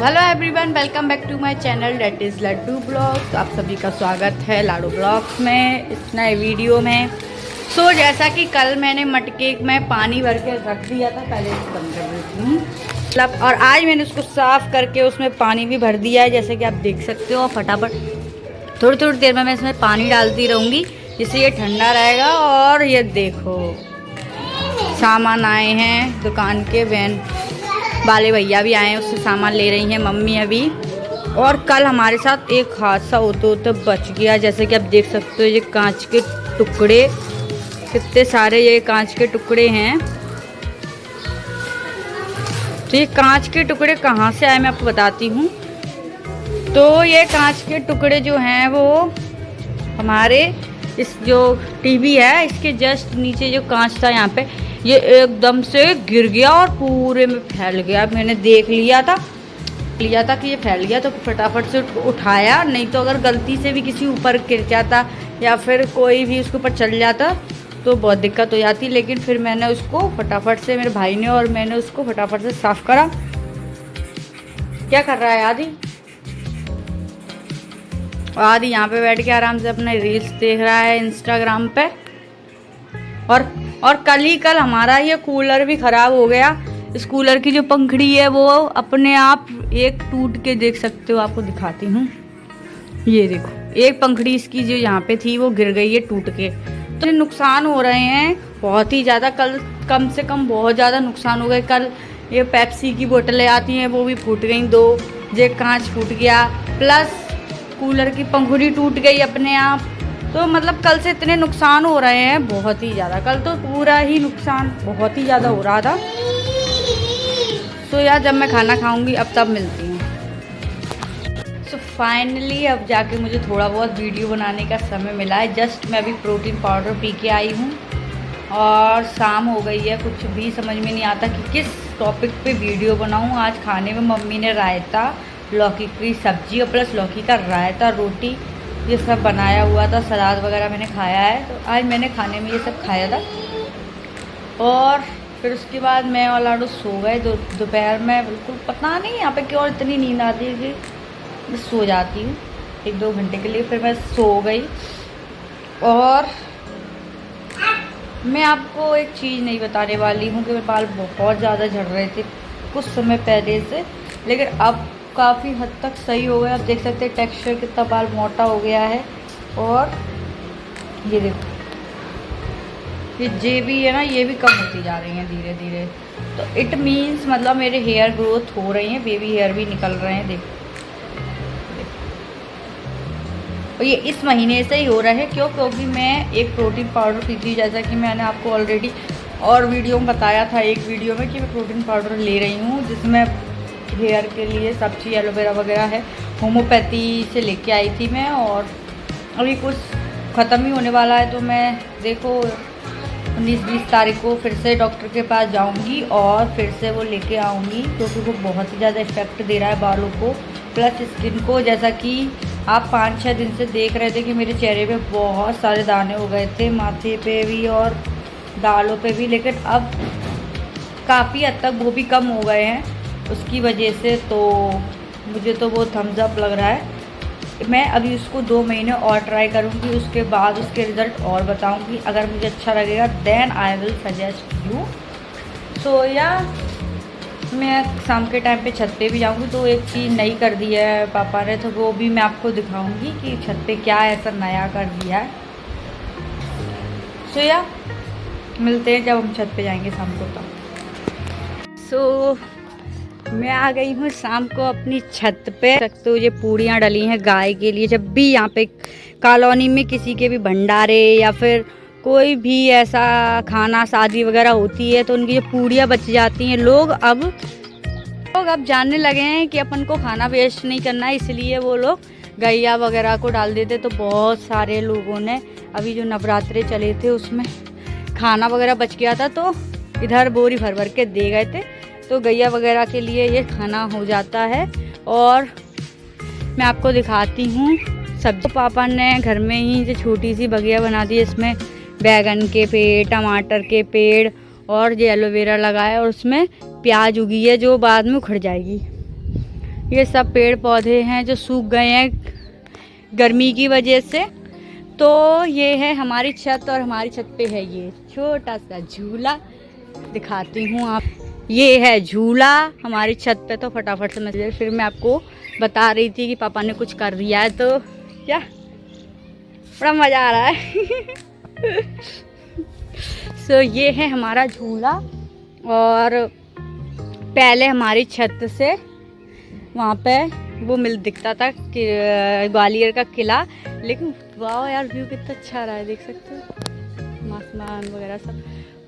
Hello everyone, welcome back to my channel that is Laddu vlogs. आप सभी का स्वागत है लाडू ब्लॉग्स में इस नए वीडियो में। जैसा कि कल मैंने मटके में पानी भर के रख दिया था, पहले इसको बंद कर देती हूँ मतलब, और आज मैंने उसको साफ़ करके उसमें पानी भी भर दिया है, जैसे कि आप देख सकते हो। फटाफट थोड़ी थोड़ी देर में मैं इसमें पानी डालती रहूँगी जिससे ये ठंडा रहेगा। और ये देखो सामान आए हैं दुकान के, वैन वाले भैया भी आए हैं, उससे सामान ले रही हैं मम्मी अभी। और कल हमारे साथ एक हादसा होते होते बच गया, जैसे कि आप देख सकते हो। ये कांच के टुकड़े, कितने सारे ये कांच के टुकड़े हैं। तो ये कांच के टुकड़े कहाँ से आए मैं आपको बताती हूँ। तो ये कांच के टुकड़े जो हैं वो हमारे इस जो टीवी है इसके जस्ट नीचे जो कांच था यहाँ पे, ये एकदम से गिर गया और पूरे में फैल गया। मैंने देख लिया था कि ये फैल गया, तो फटाफट से उठाया। नहीं तो अगर गलती से भी किसी ऊपर गिर जाता या फिर कोई भी उसके ऊपर चल जाता तो बहुत दिक्कत हो जाती। लेकिन फिर मैंने उसको फटाफट से, मेरे भाई ने और मैंने उसको फटाफट से साफ़ करा। क्या कर रहा है आदि यहाँ पे बैठ के आराम से अपने रील्स देख रहा है इंस्टाग्राम पे। और कल हमारा ये कूलर भी ख़राब हो गया। इस कूलर की जो पंखड़ी है वो अपने आप एक टूट के, देख सकते हो, आपको दिखाती हूँ। ये देखो, एक पंखड़ी इसकी जो यहाँ पे थी वो गिर गई है टूट के। तो नुकसान हो रहे हैं बहुत ही ज़्यादा। कल कम से कम बहुत ज़्यादा नुकसान हो गए। कल ये पेप्सी की बोतलें आती हैं वो भी फूट गई 2, ये कांच फूट गया, प्लस कूलर की पंखुड़ी टूट गई अपने आप। तो मतलब कल से इतने नुकसान हो रहे हैं बहुत ही ज़्यादा। कल तो पूरा ही नुकसान बहुत ही ज़्यादा हो रहा था। यार जब मैं खाना खाऊंगी अब तब मिलती हूँ। फाइनली अब जाके मुझे थोड़ा बहुत वीडियो बनाने का समय मिला है। जस्ट मैं अभी प्रोटीन पाउडर पी के आई हूँ और शाम हो गई है। कुछ भी समझ में नहीं आता कि किस टॉपिक पे वीडियो बनाऊँ। आज खाने में मम्मी ने रायता, लौकी की सब्जी और प्लस लौकी का रायता, रोटी, ये सब बनाया हुआ था। सलाद वगैरह मैंने खाया है। तो आज मैंने खाने में ये सब खाया था। और फिर उसके बाद मैं और लाडू सो गए। दोपहर में बिल्कुल पता नहीं यहाँ पे क्यों इतनी नींद आती है कि मैं सो जाती हूँ 1-2 घंटे के लिए। फिर मैं सो गई। और मैं आपको एक चीज़ नहीं बताने वाली हूँ कि मेरे बाल बहुत ज़्यादा झड़ रहे थे कुछ समय पहले से, लेकिन अब काफ़ी हद तक सही हो गया। आप देख सकते हैं टेक्सचर कितना बाल मोटा हो गया है। और ये देखो, ये जे भी है ना, ये भी कम होती जा रही हैं धीरे धीरे। तो इट मीन्स मतलब मेरे हेयर ग्रोथ हो रही हैं, बेबी हेयर भी निकल रहे हैं। देखो और ये इस महीने से ही हो रहा है। क्योंकि मैं एक प्रोटीन पाउडर पीती हूँ, जैसा कि मैंने आपको ऑलरेडी और वीडियो में बताया था, एक वीडियो में, कि मैं प्रोटीन पाउडर ले रही हूँ जिसमें हेयर के लिए सब चीज़ एलोवेरा वगैरह है। होम्योपैथी से लेके आई थी मैं, और अभी कुछ ख़त्म ही होने वाला है। तो मैं देखो 19-20 तारीख को फिर से डॉक्टर के पास जाऊंगी और फिर से वो लेके आऊँगी, क्योंकि वो बहुत ही ज़्यादा इफ़ेक्ट दे रहा है बालों को प्लस स्किन को। जैसा कि आप 5-6 दिन से देख रहे थे कि मेरे चेहरे पे बहुत सारे दाने हो गए थे, माथे पे भी और बालों पे भी, लेकिन अब काफ़ी हद तक वो भी कम हो गए हैं उसकी वजह से। तो मुझे तो वो थम्स अप लग रहा है। मैं अभी उसको 2 महीने और ट्राई करूँगी, उसके बाद उसके रिज़ल्ट और बताऊँगी। अगर मुझे अच्छा लगेगा then I will suggest you. या मैं शाम के टाइम पे छत पे भी जाऊँगी। तो एक चीज़ नई कर दी है पापा ने, तो वो भी मैं आपको दिखाऊँगी कि छत पे क्या ऐसा नया कर दिया है। या मिलते हैं जब हम छत पे जाएंगे शाम को। तब मैं आ गई हूँ शाम को अपनी छत पे। तो ये पूड़ियाँ डली हैं गाय के लिए। जब भी यहाँ पे कॉलोनी में किसी के भी भंडारे या फिर कोई भी ऐसा खाना शादी वगैरह होती है तो उनकी जो पूड़ियाँ बच जाती हैं, लोग अब जानने लगे हैं कि अपन को खाना वेस्ट नहीं करना है, इसलिए वो लोग गैया वगैरह को डाल देते। तो बहुत सारे लोगों ने अभी जो नवरात्रे चले थे उसमें खाना वगैरह बच गया था, तो इधर बोरी भर भर के दे गए थे। तो गैया वगैरह के लिए ये खाना हो जाता है। और मैं आपको दिखाती हूँ सब। पापा ने घर में ही जो छोटी सी बगिया बना दी, इसमें बैगन के पेड़, टमाटर के पेड़ और ये एलोवेरा लगाया, और उसमें प्याज उगी है जो बाद में उखड़ जाएगी। ये सब पेड़ पौधे हैं जो सूख गए हैं गर्मी की वजह से। तो ये है हमारी छत और हमारी छत पे है ये छोटा सा झूला, दिखाती हूँ आप। ये है झूला हमारी छत पे। तो फटाफट से फिर मैं आपको बता रही थी कि पापा ने कुछ कर दिया है, तो क्या बड़ा मज़ा आ रहा है। सो ये है हमारा झूला। और पहले हमारी छत से वहाँ पे वो मिल दिखता था कि ग्वालियर का किला, लेकिन वाह यार व्यू कितना अच्छा रहा है, देख सकते हो आसमान वगैरह सब।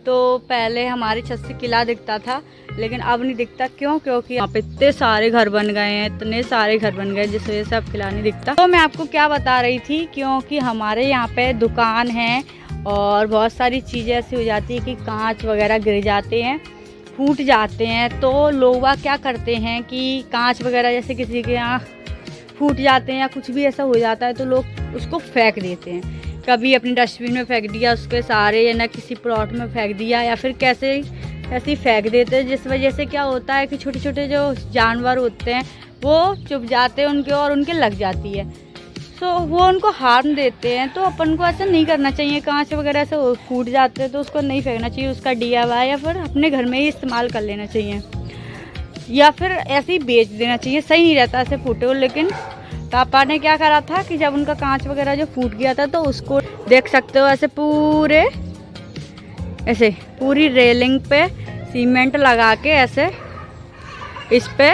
तो पहले हमारी छत से किला दिखता था, लेकिन अब नहीं दिखता। क्यों? क्योंकि यहाँ पे इतने सारे घर बन गए हैं, इतने सारे घर बन गए जिस वजह से अब किला नहीं दिखता। तो मैं आपको क्या बता रही थी, क्योंकि हमारे यहाँ पे दुकान है और बहुत सारी चीज़ें ऐसी हो जाती है कि कांच वगैरह गिर जाते हैं, फूट जाते हैं। तो लोग क्या करते हैं कि कांच वगैरह जैसे किसी के यहाँ फूट जाते हैं या कुछ भी ऐसा हो जाता है तो लोग उसको फेंक देते हैं। कभी अपनी डस्टबिन में फेंक दिया उसके सारे, या ना किसी प्लॉट में फेंक दिया, या फिर कैसे ऐसे ही फेंक देते हैं, जिस वजह से क्या होता है कि छोटे छोटे जो जानवर होते हैं वो चुभ जाते हैं उनके और उनके लग जाती है। सो वो उनको हार्म देते हैं। तो अपन को ऐसा नहीं करना चाहिए। कांच वगैरह से फूट जाते हैं तो उसको नहीं फेंकना चाहिए, उसका DIY या फिर अपने घर में ही इस्तेमाल कर लेना चाहिए, या फिर ऐसे ही बेच देना चाहिए। सही नहीं रहता ऐसे फूटे हो। लेकिन पापा ने क्या करा था कि जब उनका कांच वगैरह जो फूट गया था तो उसको देख सकते हो ऐसे पूरी रेलिंग पे सीमेंट लगा के ऐसे इस पे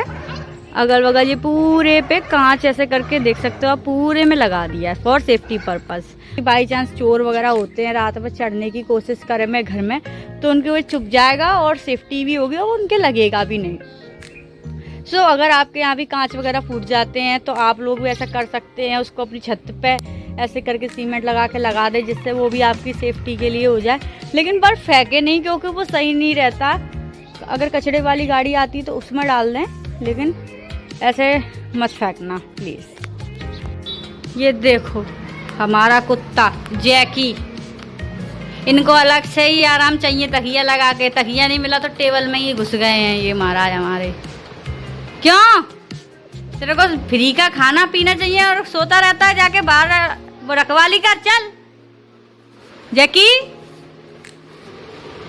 अगल बगल ये पूरे पे कांच ऐसे करके देख सकते हो आप, पूरे में लगा दिया है for safety purpose. By chance चोर वगैरह होते हैं रात में चढ़ने की कोशिश करें मैं घर में, तो उनके वो चुप जाएगा और सेफ्टी भी होगी और उनके लगेगा भी नहीं। सो अगर आपके यहाँ भी कांच वगैरह फूट जाते हैं तो आप लोग भी ऐसा कर सकते हैं, उसको अपनी छत पे ऐसे करके सीमेंट लगा के लगा दे, जिससे वो भी आपकी सेफ्टी के लिए हो जाए। लेकिन पर फेंके नहीं, क्योंकि वो सही नहीं रहता। अगर कचड़े वाली गाड़ी आती तो उसमें डाल दें, लेकिन ऐसे मत फेंकना प्लीज़। ये देखो हमारा कुत्ता जैकी, इनको अलग से ही आराम चाहिए तकिया लगा के। तकिया नहीं मिला तो टेबल में ही घुस गए हैं ये महाराज हमारे। क्यों? तेरे को फ्री का खाना पीना चाहिए और सोता रहता है, जाके बाहर रखवाली कर। चल जैकी,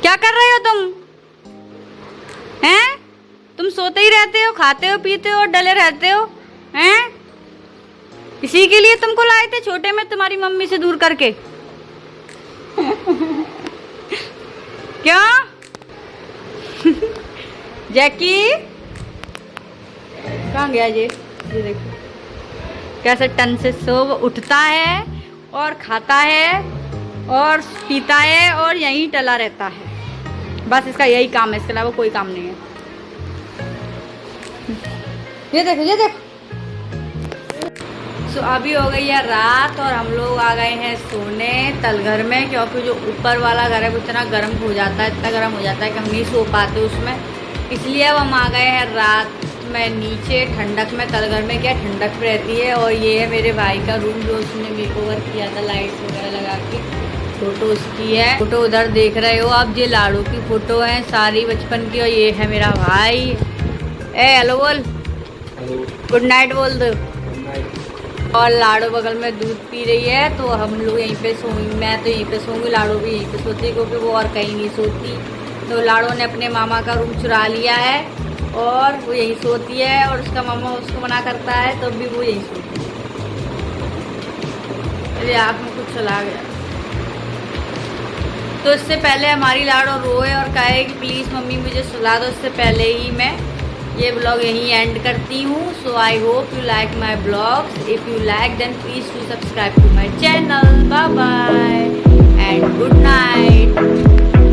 क्या कर रहे हो तुम? हैं? तुम सोते ही रहते हो, खाते हो, पीते हो और डले रहते हो हैं? इसी के लिए तुमको लाए थे छोटे में तुम्हारी मम्मी से दूर करके। क्यों? जैकी कहाँ गया ये देखो कैसे टन से सुबह उठता है और खाता है और पीता है और यहीं टला रहता है। बस इसका यही काम है, इसके अलावा कोई काम नहीं है। ये देखो। सो अभी हो गई है रात और हम लोग आ गए हैं सोने तलघर में, क्योंकि जो ऊपर वाला घर है वो इतना गर्म हो जाता है, इतना गर्म हो जाता है कि हम नहीं सो पाते उसमें। इसलिए अब हम आ गए हैं रात में नीचे ठंडक में। तलघर में क्या ठंडक रहती है। और ये है मेरे भाई का रूम जो उसने मेकओवर किया था लाइट्स वगैरह लगा के। फोटो उसकी है, फोटो उधर देख रहे हो आप, ये लाड़ू की फोटो है सारी बचपन की। और ये है मेरा भाई। हेलो बोल, गुड नाइट बोल दो। और लाड़ू बगल में दूध पी रही है, तो हम लोग यहीं पे सोएंगे। मैं तो यहीं पे सोऊंगी, लाड़ू भी यहीं पे सोती है, क्योंकि वो और कहीं नहीं सोती। तो लाड़ू ने अपने मामा का रूम चुरा लिया है और वो यहीं सोती है, और उसका मामा उसको मना करता है तो भी वो यहीं सोती है। मेरे आँख में कुछ चला गया। तो इससे पहले हमारी लाड़ू रोए और कहे कि प्लीज़ मम्मी मुझे सुला दो, इससे पहले ही मैं ये ब्लॉग यहीं एंड करती हूँ। So I hope you like my blogs. If you like then please to subscribe to my channel. Bye bye and good night.